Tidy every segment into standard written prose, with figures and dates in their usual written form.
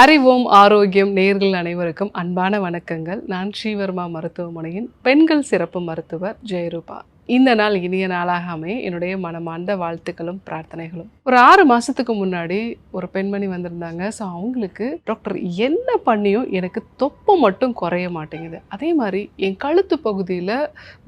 அறிவோம் ஆரோக்கியம் நேயர்கள் அனைவருக்கும் அன்பான வணக்கங்கள். நான் ஸ்ரீவர்மா மருத்துவமனையின் பெண்கள் சிறப்பு மருத்துவர் ஜெயரூபா. இந்த நாள் இனிய நாளாக அமைய என்னுடைய மனமார்ந்த வாழ்த்துக்களும் பிரார்த்தனைகளும். ஒரு 6 மாதத்துக்கு முன்னாடி ஒரு பெண்மணி வந்திருந்தாங்க. ஸோ அவங்களுக்கு டாக்டர் என்ன பண்ணியும் எனக்கு தொப்பை மட்டும் குறைய மாட்டேங்குது, அதே மாதிரி என் கழுத்து பகுதியில்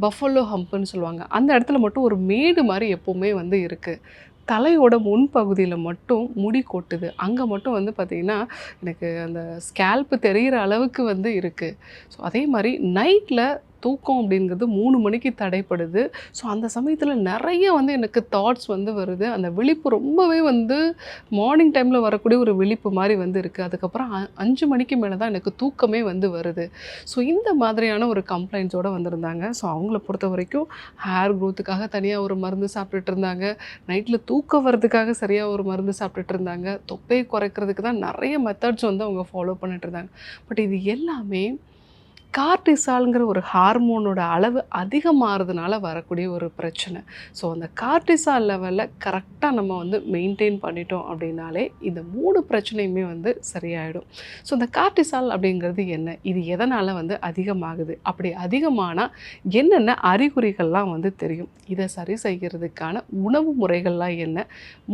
பஃபலோ ஹம்ப்னு சொல்லுவாங்க, அந்த இடத்துல மட்டும் ஒரு மேடு மாதிரி எப்போவுமே வந்து இருக்குது, தலையோட முன்பகுதியில் மட்டும் முடி கொட்டுது, அங்கே மட்டும் வந்து பார்த்திங்கன்னா எனக்கு அந்த ஸ்கேல்ப்பு தெரிகிற அளவுக்கு வந்து இருக்குது. ஸோ அதே மாதிரி நைட்டில் தூக்கம் அப்படிங்கிறது 3 மணிக்கு தடைப்படுது. ஸோ அந்த சமயத்தில் நிறைய வந்து எனக்கு தாட்ஸ் வந்து வருது. அந்த விழிப்பு ரொம்பவே வந்து மார்னிங் டைமில் வரக்கூடிய ஒரு விழிப்பு மாதிரி வந்து இருக்குது. அதுக்கப்புறம் 5 மணிக்கு மேலே தான் எனக்கு தூக்கமே வந்து வருது. ஸோ இந்த மாதிரியான ஒரு கம்ப்ளைண்ட்ஸோடு வந்திருந்தாங்க. ஸோ அவங்கள பொறுத்த வரைக்கும் ஹேர் க்ரோத்துக்காக தனியாக ஒரு மருந்து சாப்பிட்டுட்டு இருந்தாங்க, நைட்டில் தூக்கம் வர்றதுக்காக சரியாக ஒரு மருந்து சாப்பிட்டுட்டு இருந்தாங்க, தொப்பையை குறைக்கிறதுக்கு தான் நிறைய மெத்தட்ஸ் வந்து அவங்க ஃபாலோ பண்ணிட்டு இருந்தாங்க. பட் இது எல்லாமே கார்டிசால்ங்கிற ஒரு ஹார்மோனோட அளவு அதிகமாகிறதுனால வரக்கூடிய ஒரு பிரச்சனை. ஸோ அந்த கார்டிசால் லெவலில் கரெக்டாக நம்ம வந்து மெயின்டைன் பண்ணிட்டோம் அப்படின்னாலே இந்த 3 பிரச்சனையுமே வந்து சரியாயிடும். ஸோ இந்த கார்டிசால் அப்படிங்கிறது என்ன, இது எதனால் வந்து அதிகமாகுது, அப்படி அதிகமானால் என்னென்ன அறிகுறிகள்லாம் வந்து தெரியும், இதை சரி செய்கிறதுக்கான உணவு முறைகள்லாம் என்ன,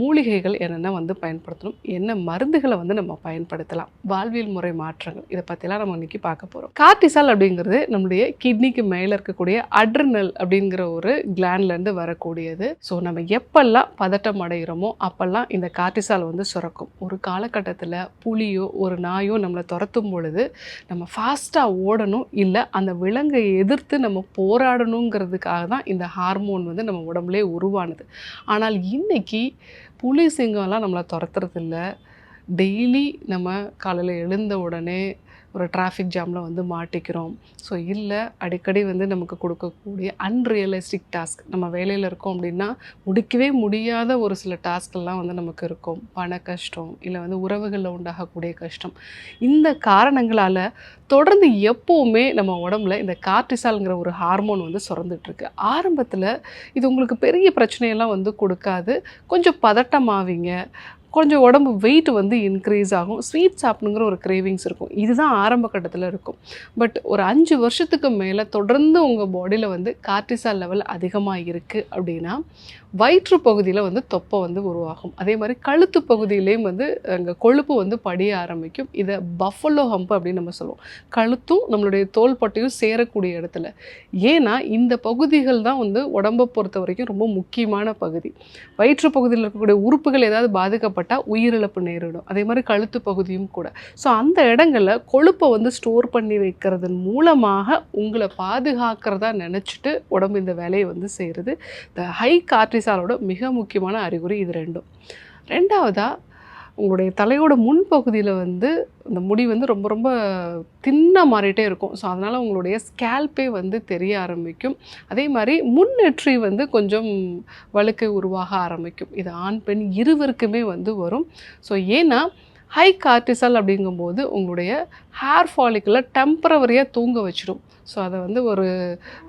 மூலிகைகள் என்னென்ன வந்து பயன்படுத்தணும், என்ன மருந்துகளை வந்து நம்ம பயன்படுத்தலாம், வாழ்வியல் முறை மாற்றங்கள், இதை பற்றிலாம் நம்ம இன்றைக்கி பார்க்க போகிறோம். கார்டிசால் அப்படிங்கிறது நம்முடைய கிட்னிக்கு மேலே இருக்கக்கூடிய அட்ரினல் அப்படிங்கிற ஒரு கிளாண்ட்லேருந்து வரக்கூடியது. ஸோ நம்ம எப்பெல்லாம் பதட்டம் அடைகிறோமோ அப்போல்லாம் இந்த கார்டிசால் வந்து சுரக்கும். ஒரு காலகட்டத்தில் புலியோ ஒரு நாயோ நம்மளை துரத்தும் பொழுது நம்ம ஃபாஸ்ட்டாக ஓடணும், இல்லை அந்த விலங்கை எதிர்த்து நம்ம போராடணுங்கிறதுக்காக தான் இந்த ஹார்மோன் வந்து நம்ம உடம்புலே உருவானது. ஆனால் இன்னைக்கு புலி சிங்கம்லாம் நம்மளை துரத்துறதில்ல. டெய்லி நம்ம காலையில் எழுந்த உடனே ஒரு டிராஃபிக் ஜாமில் வந்து மாட்டிக்கிறோம். ஸோ இல்லை அடிக்கடி வந்து நமக்கு கொடுக்கக்கூடிய அன்ரியலிஸ்டிக் டாஸ்க், நம்ம வேலையில் இருக்கோம் அப்படின்னா முடிக்கவே முடியாத ஒரு சில டாஸ்கெல்லாம் வந்து நமக்கு இருக்கும், பண கஷ்டம், இல்லை வந்து உறவுகளில் உண்டாகக்கூடிய கஷ்டம். இந்த காரணங்களால் தொடர்ந்து எப்போவுமே நம்ம உடம்புல இந்த கார்டிசால்ங்கிற ஒரு ஹார்மோன் வந்து சுரந்துட்டுருக்கு. ஆரம்பத்தில் இது உங்களுக்கு பெரிய பிரச்சனையெல்லாம் வந்து கொடுக்காது, கொஞ்சம் பதட்டமாவீங்க, கொஞ்சம் உடம்பு வெயிட் வந்து இன்க்ரீஸ் ஆகும், ஸ்வீட் சாப்பிடுங்கிற ஒரு கிரேவிங்ஸ் இருக்கும், இதுதான் ஆரம்ப கட்டத்தில் இருக்கும். பட் ஒரு 5 வருஷத்துக்கு மேலே தொடர்ந்து உங்கள் பாடியில் வந்து கார்டிசால் லெவல் அதிகமாக இருக்குது அப்படின்னா வயிற்று பகுதியில் வந்து தொப்பை வந்து உருவாகும். அதே மாதிரி கழுத்து பகுதியிலேயும் வந்து அங்கே கொழுப்பு வந்து படிய ஆரம்பிக்கும். இதை பஃபலோ ஹம்ப் அப்படின்னு நம்ம சொல்லுவோம். கழுத்தும் நம்மளுடைய தோள்பட்டையும் சேரக்கூடிய இடத்துல. ஏன்னா இந்த பகுதிகள் தான் வந்து உடம்பை பொறுத்த வரைக்கும் ரொம்ப முக்கியமான பகுதி. வயிற்று பகுதியில் இருக்கக்கூடிய உறுப்புகள் ஏதாவது பாதிக்கப்பட்டால் உயிரிழப்பு நேரிடும். அதே மாதிரி கழுத்து பகுதியும் கூட. ஸோ அந்த இடங்களில் கொழுப்பை வந்து ஸ்டோர் பண்ணி வைக்கிறதன் மூலமாக உங்களை பாதுகாக்கிறதா நினச்சிட்டு உடம்பு இந்த வேலையை வந்து செய்கிறது. இந்த ஹை கார்டிசாலோட மிக முக்கியமான அறிகுறி இது ரெண்டும். ரெண்டாவதாக உங்களுடைய தலையோட முன்பகுதியில் வந்து இந்த முடி வந்து ரொம்ப ரொம்ப தின்னாக மாறிட்டே இருக்கும். ஸோ அதனால் உங்களுடைய ஸ்கேல்பே வந்து தெரிய ஆரம்பிக்கும். அதே மாதிரி முன்னெற்றி வந்து கொஞ்சம் வழுக்கை உருவாக ஆரம்பிக்கும். இது ஆண் பெண் இருவருக்குமே வந்து வரும். ஸோ ஏன்னா ஹை கார்டிசால் அப்படிங்கும்போது உங்களுடைய ஹேர் ஃபாலிக்குலை டெம்பரவரியாக தூங்க வச்சிடும். ஸோ அதை வந்து ஒரு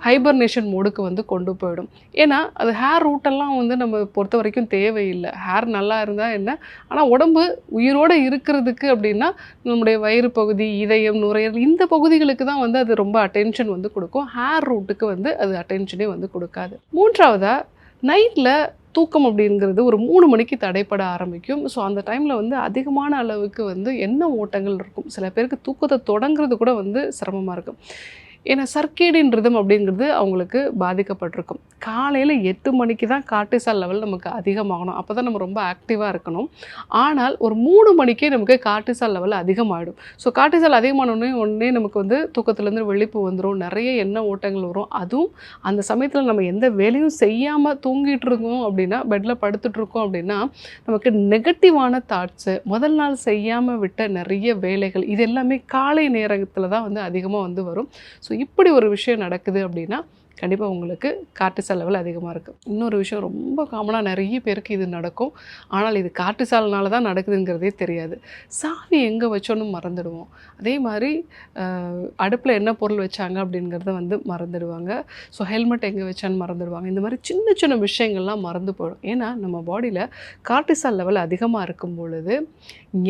ஹைபர்னேஷன் மோடுக்கு வந்து கொண்டு போயிடும். ஏன்னா அது ஹேர் ரூட்டெல்லாம் வந்து நம்ம பொறுத்த வரைக்கும் தேவையில்லை. ஹேர் நல்லா இருந்தால் என்ன, ஆனால் உடம்பு உயிரோடு இருக்கிறதுக்கு அப்படின்னா நம்முடைய வயிறு பகுதி, இதயம், நுரையீரல் இந்த பகுதிகளுக்கு தான் வந்து அது ரொம்ப அட்டென்ஷன் வந்து கொடுக்கும். ஹேர் ரூட்டுக்கு வந்து அது அட்டென்ஷனே வந்து கொடுக்காது. மூன்றாவதாக நைட்டில் தூக்கம் அப்படிங்கிறது ஒரு 3 மணிக்கு தடைப்பட ஆரம்பிக்கும். ஸோ அந்த டைமில் வந்து அதிகமான அளவுக்கு வந்து எண்ண ஓட்டங்கள் இருக்கும். சில பேருக்கு தூக்கத்தை தொடங்குறது கூட வந்து சிரமமாக இருக்கும். ஏன்னா சர்க்கேடியன் ரிதம் அப்படிங்கிறது அவங்களுக்கு பாதிக்கப்பட்டிருக்கும். காலையில் 8 மணிக்கு தான் கார்டிசால் லெவல் நமக்கு அதிகமாகணும், அப்போ தான் நம்ம ரொம்ப ஆக்டிவாக இருக்கணும். ஆனால் ஒரு 3 மணிக்கே நமக்கு கார்டிசால் லெவல் அதிகமாகிடும். ஸோ கார்டிசால் அதிகமானோடனே நமக்கு வந்து தூக்கத்துலேருந்து விழிப்பு வந்துடும், நிறைய எண்ண ஓட்டங்கள் வரும். அதுவும் அந்த சமயத்தில் நம்ம எந்த வேலையும் செய்யாமல் தூங்கிட்டு இருக்கோம் அப்படின்னா, பெட்டில் படுத்துட்ருக்கோம் அப்படின்னா நமக்கு நெகட்டிவான தாட்ஸு, முதல் நாள் செய்யாமல் விட்ட நிறைய வேலைகள், இது எல்லாமே காலை நேரத்தில் தான் வந்து அதிகமாக வந்து வரும். ஸோ இப்படி ஒரு விஷயம் நடக்குது அப்படின்னா கண்டிப்பாக உங்களுக்கு கார்டிசால் லெவல் அதிகமாக இருக்குது. இன்னொரு விஷயம் ரொம்ப காமனாக நிறைய பேருக்கு இது நடக்கும். ஆனால் இது கார்டிசால்னால தான் நடக்குதுங்கிறதே தெரியாது. சாவி எங்கே வச்சோன்னு மறந்துடுவோம். அதே மாதிரி அடுப்பில் என்ன பொருள் வச்சாங்க அப்படிங்கிறத வந்து மறந்துடுவாங்க. ஸோ ஹெல்மெட் எங்கே வச்சான்னு மறந்துடுவாங்க. இந்த மாதிரி சின்ன சின்ன விஷயங்கள்லாம் மறந்து போயிடும். ஏன்னா நம்ம பாடியில் கார்டிசால் லெவல் அதிகமாக இருக்கும் பொழுது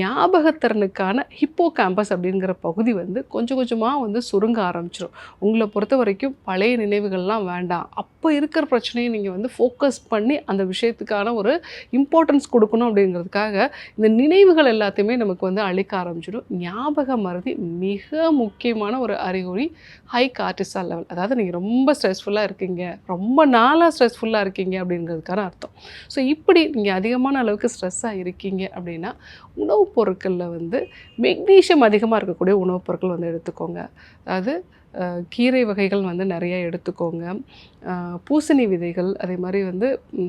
ஞாபகத்திறனுக்கான ஹிப்போ கேம்பஸ் அப்படிங்கிற பகுதி வந்து கொஞ்சம் கொஞ்சமாக வந்து சுருங்க ஆரம்பிச்சிடும். உங்களை பொறுத்த வரைக்கும் பழைய நினைவுகள்லாம் வேண்டாம். அப்போ இருக்கிற பிரச்சனையை நீங்கள் வந்து ஃபோக்கஸ் பண்ணி அந்த விஷயத்துக்கான ஒரு இம்பார்ட்டன்ஸ் கொடுக்கணும் அப்படிங்கிறதுக்காக இந்த நினைவுகள் எல்லாத்தையுமே நமக்கு வந்து அழிக்க ஆரம்பிச்சிடும். ஞாபக மறதி மிக முக்கியமான ஒரு அறிகுறி ஹை கார்டிசால் லெவல். அதாவது நீங்கள் ரொம்ப ஸ்ட்ரெஸ்ஃபுல்லாக இருக்கீங்க, ரொம்ப நாளாக ஸ்ட்ரெஸ்ஃபுல்லாக இருக்கீங்க அப்படிங்கிறதுக்கான அர்த்தம். ஸோ இப்படி நீங்கள் அதிகமான அளவுக்கு ஸ்ட்ரெஸ்ஸாக இருக்கீங்க அப்படின்னா உணவுப் பொருட்களில் வந்து மெக்னீஷியம் அதிகமாக இருக்கக்கூடிய உணவுப் பொருட்கள் வந்து எடுத்துக்கோங்க. அதாவது கீரை வகைகள் வந்து நிறைய எடுத்துக்கோங்க. பூசணி விதைகள், அதே மாதிரி வந்து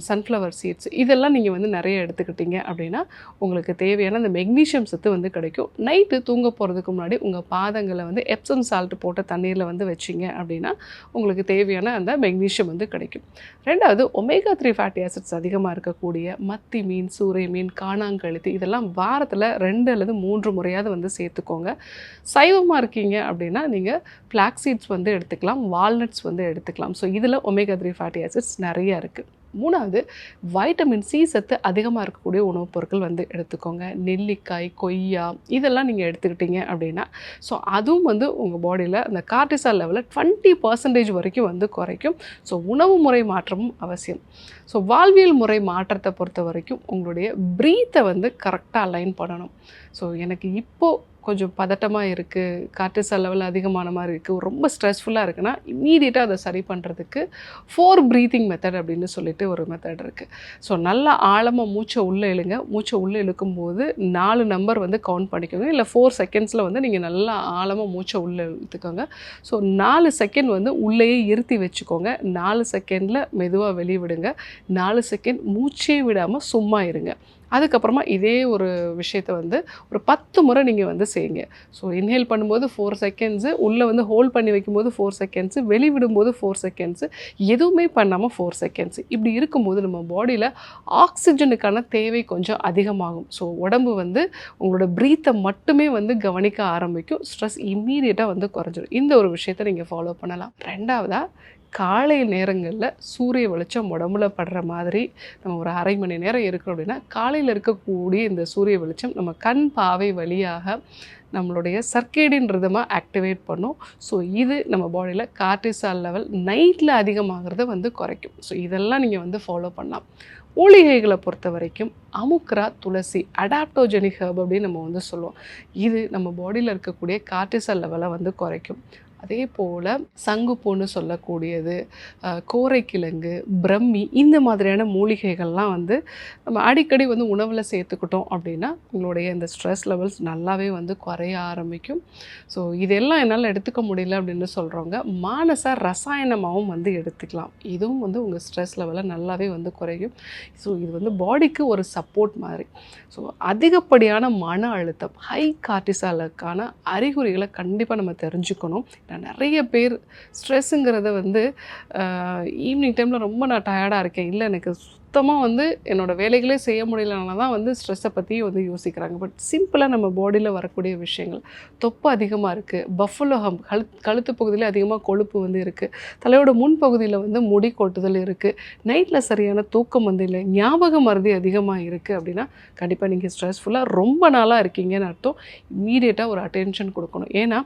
சன்ஃப்ளவர் சீட்ஸ் இதெல்லாம் நீங்கள் வந்து நிறைய எடுத்துக்கிட்டீங்க அப்படின்னா உங்களுக்கு தேவையான அந்த மெக்னீஷியம் சத்து வந்து கிடைக்கும். நைட்டு தூங்க போகிறதுக்கு முன்னாடி உங்கள் பாதங்களை வந்து எப்சம் சால்ட் போட்ட தண்ணீரில் வந்து வச்சிங்க அப்படின்னா உங்களுக்கு தேவையான அந்த மெக்னீஷியம் வந்து கிடைக்கும். ரெண்டாவது ஒமேகா 3 ஃபேட்டி ஆசிட்ஸ் அதிகமாக இருக்கக்கூடிய மத்தி மீன், சூறை மீன், காணாங்கழுத்தி இதெல்லாம் வாரத்தில் 2 அல்லது 3 முறையாவது வந்து சேர்த்துக்கோங்க. சைவமாக இருக்கீங்க அப்படின்னா நீங்கள் ஃப்ளாக்ஸ் சீட்ஸ் வந்து எடுத்துக்கலாம், வால்நட்ஸ் வந்து எடுத்துக்கலாம். ஸோ இதில் ஒமேகா 3 ஃபேட்டி ஆசிட்ஸ் நிறைய இருக்குது. மூணாவது வைட்டமின் சி சத்து அதிகமாக இருக்கக்கூடிய உணவுப் பொருட்கள் வந்து எடுத்துக்கோங்க. நெல்லிக்காய், கொய்யா இதெல்லாம் நீங்கள் எடுத்துக்கிட்டீங்க அப்படின்னா ஸோ அதுவும் வந்து உங்கள் பாடியில் அந்த கார்டிசால் லெவலில் 20% வரைக்கும் வந்து குறைக்கும். ஸோ உணவு முறை மாற்றமும் அவசியம். ஸோ வாழ்வியல் முறை மாற்றத்தை பொறுத்த வரைக்கும் உங்களுடைய ப்ரீத்தை வந்து கரெக்டாக அலைன் பண்ணணும். ஸோ எனக்கு இப்போது கொஞ்சம் பதட்டமாக இருக்குது, கார்டிசால் லெவல் அதிகமான மாதிரி இருக்குது, ரொம்ப ஸ்ட்ரெஸ்ஃபுல்லாக இருக்குன்னா இம்மீடியட்டாக அதை சரி பண்ணுறதுக்கு 4 ப்ரீத்திங் மெத்தட் அப்படின்னு சொல்லிட்டு ஒரு மெத்தட் இருக்குது. ஸோ நல்லா ஆழமாக மூச்சை உள்ளே இழுங்க. மூச்சை உள்ளே இழுக்கும்போது 4 நம்பர் வந்து கவுண்ட் பண்ணிக்கோங்க. இல்லை 4 செகண்ட்ஸில் வந்து நீங்கள் நல்லா ஆழமாக மூச்சை உள்ளே இழுத்துக்கோங்க. ஸோ 4 செகண்ட் வந்து உள்ளேயே இருத்தி வச்சுக்கோங்க. 4 செகண்டில் மெதுவாக வெளியே விடுங்க. 4 செகண்ட் மூச்சே விடாமல் சும்மா இருங்க. அதுக்கப்புறமா இதே ஒரு விஷயத்தை வந்து ஒரு 10 முறை நீங்கள் வந்து செய்யுங்க. ஸோ இன்ஹேல் பண்ணும்போது 4 செகண்ட்ஸு, உள்ளே வந்து ஹோல்ட் பண்ணி வைக்கும்போது 4 செகண்ட்ஸு, வெளிவிடும்போது 4 செகண்ட்ஸு, எதுவுமே பண்ணாமல் 4 செகண்ட்ஸு. இப்படி இருக்கும்போது நம்ம பாடியில் ஆக்சிஜனுக்கான தேவை கொஞ்சம் அதிகமாகும். ஸோ உடம்பு வந்து உங்களோட ப்ரீத்தை மட்டுமே வந்து கவனிக்க ஆரம்பிக்கும். ஸ்ட்ரெஸ் இம்மீடியட்டாக வந்து குறைஞ்சிடும். இந்த ஒரு விஷயத்தை நீங்கள் ஃபாலோ பண்ணலாம். ரெண்டாவதாக காலை நேரங்களில் சூரிய வெளிச்சம் உடம்புல படுற மாதிரி நம்ம ஒரு அரை மணி நேரம் இருக்கிறோம் அப்படின்னா காலையில் இருக்கக்கூடிய இந்த சூரிய வெளிச்சம் நம்ம கண் பாவை வழியாக நம்மளுடைய சர்க்கேடியன் ரிதமாக ஆக்டிவேட் பண்ணும். ஸோ இது நம்ம பாடியில் கார்டிசால் லெவல் நைட்டில் அதிகமாகிறத வந்து குறைக்கும். ஸோ இதெல்லாம் நீங்கள் வந்து ஃபாலோ பண்ணலாம். மூலிகைகளை பொறுத்த வரைக்கும் அமுக்ரா, துளசி, அடாப்டோஜெனிக் ஹெர்ப் அப்படின்னு நம்ம வந்து சொல்லுவோம். இது நம்ம பாடியில் இருக்கக்கூடிய கார்டிசால் லெவலை வந்து குறைக்கும். அதே போல் சங்குப்பூன்னு சொல்லக்கூடியது, கோரைக்கிழங்கு, பிரம்மி இந்த மாதிரியான மூலிகைகள்லாம் வந்து நம்ம அடிக்கடி வந்து உணவில் சேர்த்துக்கிட்டோம் அப்படின்னா உங்களுடைய இந்த ஸ்ட்ரெஸ் லெவல்ஸ் நல்லாவே வந்து குறைய ஆரம்பிக்கும். ஸோ இதெல்லாம் என்னால் எடுத்துக்க முடியல அப்படின்னு சொல்கிறவங்க மானச ரசாயனமாகவும் வந்து எடுத்துக்கலாம். இதுவும் வந்து உங்கள் ஸ்ட்ரெஸ் லெவலை நல்லாவே வந்து குறையும். ஸோ இது வந்து பாடிக்கு ஒரு சப்போர்ட் மாதிரி. ஸோ அதிகப்படியான மன அழுத்தம், ஹை கார்டிசாலுக்கான அறிகுறிகளை கண்டிப்பாக நம்ம தெரிஞ்சுக்கணும். நிறைய பேர் ஸ்ட்ரெஸ்ஸுங்கிறத வந்து ஈவினிங் டைமில் ரொம்ப நான் டயர்டாக இருக்கேன், இல்லை எனக்கு சுத்தமாக வந்து என்னோடய வேலைகளே செய்ய முடியலனால தான் வந்து ஸ்ட்ரெஸ்ஸை பற்றி வந்து யோசிக்கிறாங்க. பட் சிம்பிளாக நம்ம பாடியில் வரக்கூடிய விஷயங்கள், தொப்பு அதிகமாக இருக்குது, பஃபலோ ஹம்ப், கழுத்து பகுதியில் அதிகமாக கொழுப்பு வந்து இருக்குது, தலையோட முன்பகுதியில் வந்து முடி கொட்டுதல் இருக்குது, நைட்டில் சரியான தூக்கம் வந்து இல்லை, ஞாபக மறதி அதிகமாக இருக்குது அப்படின்னா கண்டிப்பாக நீங்கள் ஸ்ட்ரெஸ்ஃபுல்லாக ரொம்ப நாளாக இருக்கீங்கன்னு அர்த்தம். இம்மீடியட்டாக ஒரு அட்டென்ஷன் கொடுக்கணும். ஏன்னா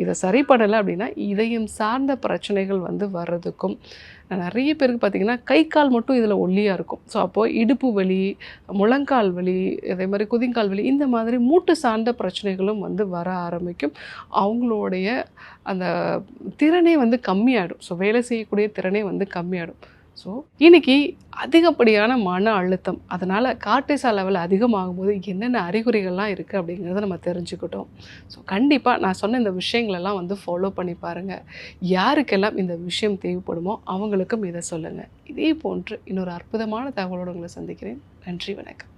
இதை சரி பண்ணலை அப்படின்னா இதயம் சார்ந்த பிரச்சனைகள் வந்து வர்றதுக்கும், நிறைய பேருக்கு பார்த்திங்கன்னா கை கால் மட்டும் இதில் ஒல்லியாக இருக்கும். ஸோ அப்போது இடுப்பு வலி, முழங்கால் வலி, அதே மாதிரி குதிங்கால் வலி இந்த மாதிரி மூட்டு சார்ந்த பிரச்சனைகளும் வந்து வர ஆரம்பிக்கும். அவங்களுடைய அந்த திறனே வந்து கம்மியாகிடும். ஸோ வேலை செய்யக்கூடிய திறனே வந்து கம்மியாகிடும். ஸோ இன்றைக்கி அதிகப்படியான மன அழுத்தம், அதனால் கார்டிசால் லெவல் அதிகமாகும்போது என்னென்ன அறிகுறிகள்லாம் இருக்குது அப்படிங்கிறத நம்ம தெரிஞ்சுக்கிட்டோம். ஸோ கண்டிப்பாக நான் சொன்ன இந்த விஷயங்களெல்லாம் வந்து ஃபாலோ பண்ணி பாருங்கள். யாருக்கெல்லாம் இந்த விஷயம் தேவைப்படுமோ அவங்களுக்கும் இதை சொல்லுங்கள். இதே போன்று இன்னொரு அற்புதமான தகவலோடு உங்களை சந்திக்கிறேன். நன்றி, வணக்கம்.